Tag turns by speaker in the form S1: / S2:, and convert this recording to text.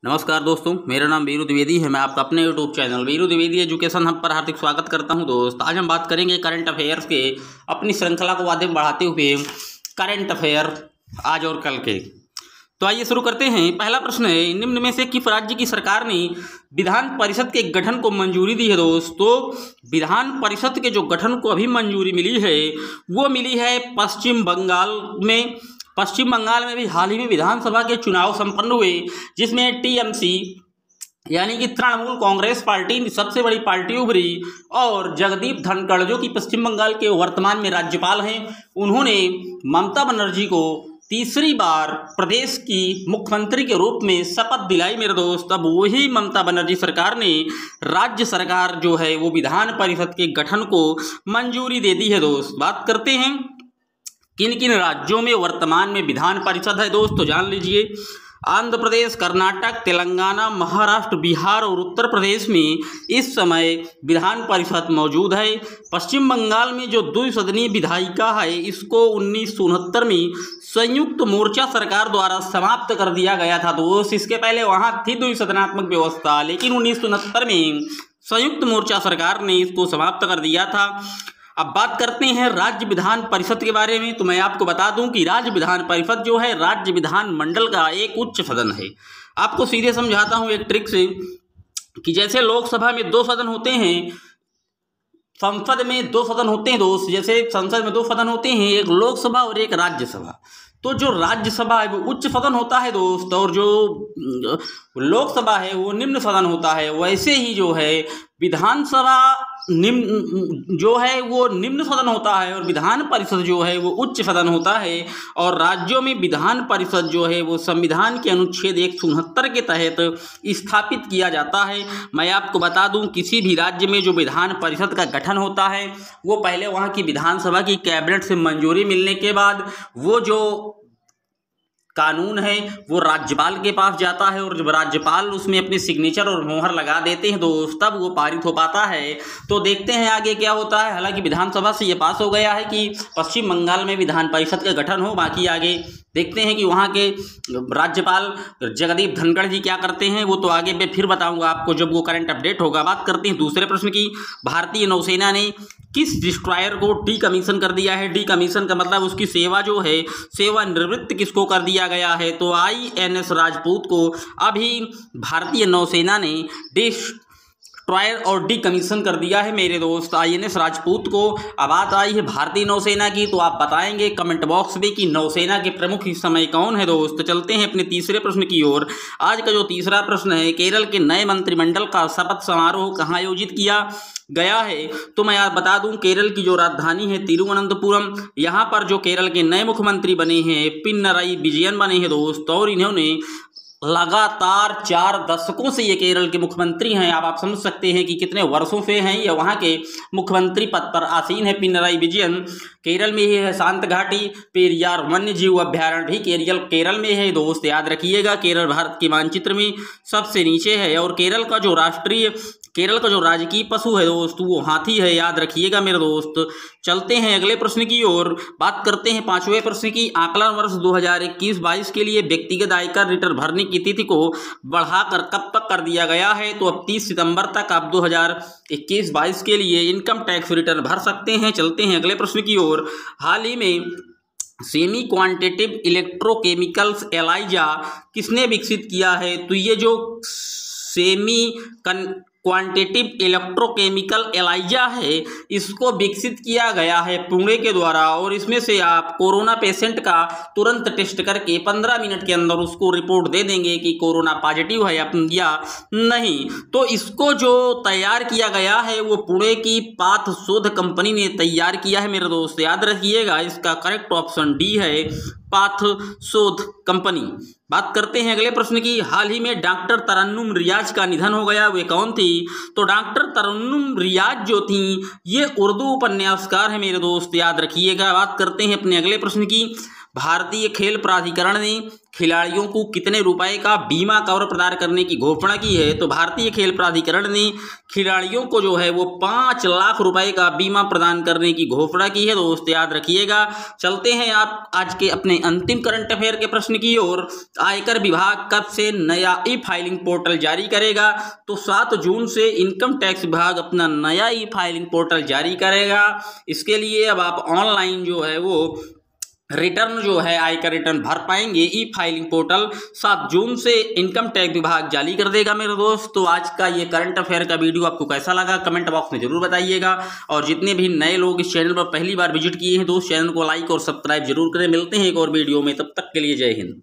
S1: नमस्कार दोस्तों, मेरा नाम वीरू द्विवेदी है। मैं आपका अपने YouTube channel Veeru Dwivedi education hub पर हार्दिक स्वागत करता हूं। दोस्त, आज हम बात करेंगे करंट अफेयर्स के, अपनी श्रृंखला को आगे बढ़ाते हुए करंट अफेयर आज और कल के। तो आइए शुरू करते हैं। पहला प्रश्न है, निम्न में से किस राज्य की सरकार ने विधान परिषद के गठन को मंजूरी दी है? दोस्तों, विधान परिषद के जो गठन को अभी मंजूरी मिली है वो मिली है पश्चिम बंगाल में। पश्चिम बंगाल में भी हाल ही में विधानसभा के चुनाव संपन्न हुए, जिसमें टीएमसी यानी कि तृणमूल कांग्रेस पार्टी सबसे बड़ी पार्टी उभरी और जगदीप धनखड़ जो कि पश्चिम बंगाल के वर्तमान में राज्यपाल हैं, उन्होंने ममता बनर्जी को तीसरी बार प्रदेश की मुख्यमंत्री के रूप में शपथ दिलाई मेरे दोस्त। अब वही ममता बनर्जी सरकार ने राज्य सरकार जो है वो विधान परिषद के गठन को मंजूरी दे दी है। दोस्त, बात करते हैं किन किन राज्यों में वर्तमान में विधान परिषद है। दोस्त, तो जान लीजिए, आंध्र प्रदेश, कर्नाटक, तेलंगाना, महाराष्ट्र, बिहार और उत्तर प्रदेश में इस समय विधान परिषद मौजूद है। पश्चिम बंगाल में जो द्विसदनीय विधायिका है, इसको 1969 में संयुक्त मोर्चा सरकार द्वारा समाप्त कर दिया गया था। दोस्त, इसके पहले वहां थी द्विसदनात्मक व्यवस्था, लेकिन 1969 में संयुक्त मोर्चा सरकार ने इसको समाप्त कर दिया था। अब बात करते हैं राज्य विधान परिषद के बारे में। तो मैं आपको बता दूं कि राज्य विधान परिषद जो है राज्य विधान मंडल का एक उच्च सदन है। आपको सीधे समझाता हूं एक ट्रिक से कि जैसे लोकसभा में 2 सदन होते हैं, संसद में 2 सदन होते हैं। दोस्त, जैसे संसद में 2 सदन होते हैं, एक लोकसभा और एक राज्यसभा। तो जो राज्यसभा है वो उच्च सदन होता है दोस्त, और जो लोकसभा है वो निम्न सदन होता है। वैसे ही जो है विधानसभा निम्न जो है वो निम्न सदन होता है और विधान परिषद जो है वो उच्च सदन होता है। और राज्यों में विधान परिषद जो है वो संविधान के अनुच्छेद 169 के तहत स्थापित किया जाता है। मैं आपको बता दूं, किसी भी राज्य में जो विधान परिषद का गठन होता है वो पहले वहाँ की विधानसभा की कैबिनेट से मंजूरी मिलने के बाद वो जो कानून है वो राज्यपाल के पास जाता है, और जब राज्यपाल उसमें अपनी सिग्नेचर और मोहर लगा देते हैं दोस्त, तब वो पारित हो पाता है। तो देखते हैं आगे क्या होता है। हालांकि विधानसभा से ये पास हो गया है कि पश्चिम बंगाल में विधान परिषद का गठन हो, बाकी आगे देखते हैं कि वहाँ के राज्यपाल जगदीप धनखड़ जी क्या करते हैं। वो तो आगे मैं फिर बताऊंगा आपको जब वो करंट अपडेट होगा। बात करते हैं दूसरे प्रश्न की। भारतीय नौसेना ने किस डिस्ट्रॉयर को डीकमीशन कर दिया है? डीकमीशन का मतलब उसकी सेवा जो है, सेवानिवृत्त किसको कर दिया गया है? तो आईएनएस राजपूत को अभी भारतीय नौसेना ने डिस्ट्रॉयर और डीकमीशन कर दिया है मेरे दोस्त, आईएनएस राजपूत को। अब बात आई है भारतीय नौसेना की, तो आप बताएंगे कमेंट बॉक्स में कि नौसेना के प्रमुख इस समय कौन है। दोस्त, चलते हैं अपने तीसरे प्रश्न की ओर। आज का जो तीसरा प्रश्न है, केरल के नए मंत्रिमंडल का शपथ समारोह कहाँ आयोजित किया गया है? तो मैं आप बता दूं, केरल की जो राजधानी है तिरुवनंतपुरम, यहाँ पर जो केरल के नए मुख्यमंत्री बने हैं पिनराई विजयन बने हैं दोस्त, और इन्होंने लगातार 4 दशकों से ये केरल के मुख्यमंत्री हैं। आप समझ सकते हैं कि कितने वर्षों से हैं ये वहाँ के मुख्यमंत्री पद पर आसीन है पिनराई विजयन। केरल में ही है शांत घाटी, पेरियार वन्य जीव अभ्यारण्य भी केरल में है दोस्त, याद रखिएगा। केरल भारत के मानचित्र में सबसे नीचे है, और केरल का जो राजकीय पशु है दोस्त वो हाथी है, याद रखिएगा मेरे दोस्त। चलते हैं अगले प्रश्न की ओर। बात करते हैं 5वें प्रश्न की। आकलन वर्ष 2021-22 के लिए व्यक्तिगत आयकर रिटर्न भरने की तिथि को बढ़ाकर कब तक कर दिया गया है? तो अब 30 सितंबर तक आप 2021-22 के लिए इनकम टैक्स रिटर्न भर सकते हैं। चलते हैं अगले प्रश्न की ओर। हाल ही में सेमी क्वांटिटेटिव इलेक्ट्रोकेमिकल्स एलाइजा किसने विकसित किया है? तो ये जो सेमी क्वांटिटेटिव इलेक्ट्रोकेमिकल एलाइजा है, इसको विकसित किया गया है पुणे के द्वारा, और इसमें से आप कोरोना पेशेंट का तुरंत टेस्ट करके 15 मिनट के अंदर उसको रिपोर्ट दे देंगे कि कोरोना पॉजिटिव है या नहीं। तो इसको जो तैयार किया गया है वो पुणे की पाथ शोध कंपनी ने तैयार किया है मेरे दोस्त, याद रखिएगा। इसका करेक्ट ऑप्शन डी है, पाथ शोध कंपनी। बात करते हैं अगले प्रश्न की। हाल ही में डॉक्टर तरन्नुम रियाज का निधन हो गया, वे कौन थी? तो डॉक्टर तरन्नुम रियाज जो थी ये उर्दू उपन्यासकार है मेरे दोस्त, याद रखिएगा। बात करते हैं अपने अगले प्रश्न की। भारतीय खेल प्राधिकरण ने खिलाड़ियों को कितने रुपए का बीमा कवर प्रदान करने की घोषणा की है? तो भारतीय खेल प्राधिकरण ने खिलाड़ियों को जो है वो 5 लाख रुपए का बीमा प्रदान करने की घोषणा की है। दोस्त याद रखिएगा। चलते हैं आप आज के अपने अंतिम करंट अफेयर के प्रश्न की ओर। आयकर विभाग कब से नया ई फाइलिंग पोर्टल जारी करेगा? तो 7 जून से इनकम टैक्स विभाग अपना नया ई फाइलिंग पोर्टल जारी करेगा। इसके लिए अब आप ऑनलाइन जो है वो रिटर्न जो है आयकर रिटर्न भर पाएंगे। ई फाइलिंग पोर्टल 7 जून से इनकम टैक्स विभाग जारी कर देगा मेरे दोस्त। तो आज का ये करंट अफेयर का वीडियो आपको कैसा लगा कमेंट बॉक्स में जरूर बताइएगा। और जितने भी नए लोग इस चैनल पर पहली बार विजिट किए हैं दोस्त, चैनल को लाइक और सब्सक्राइब जरूर करें। मिलते हैं एक और वीडियो में, तब तक के लिए जय हिंद।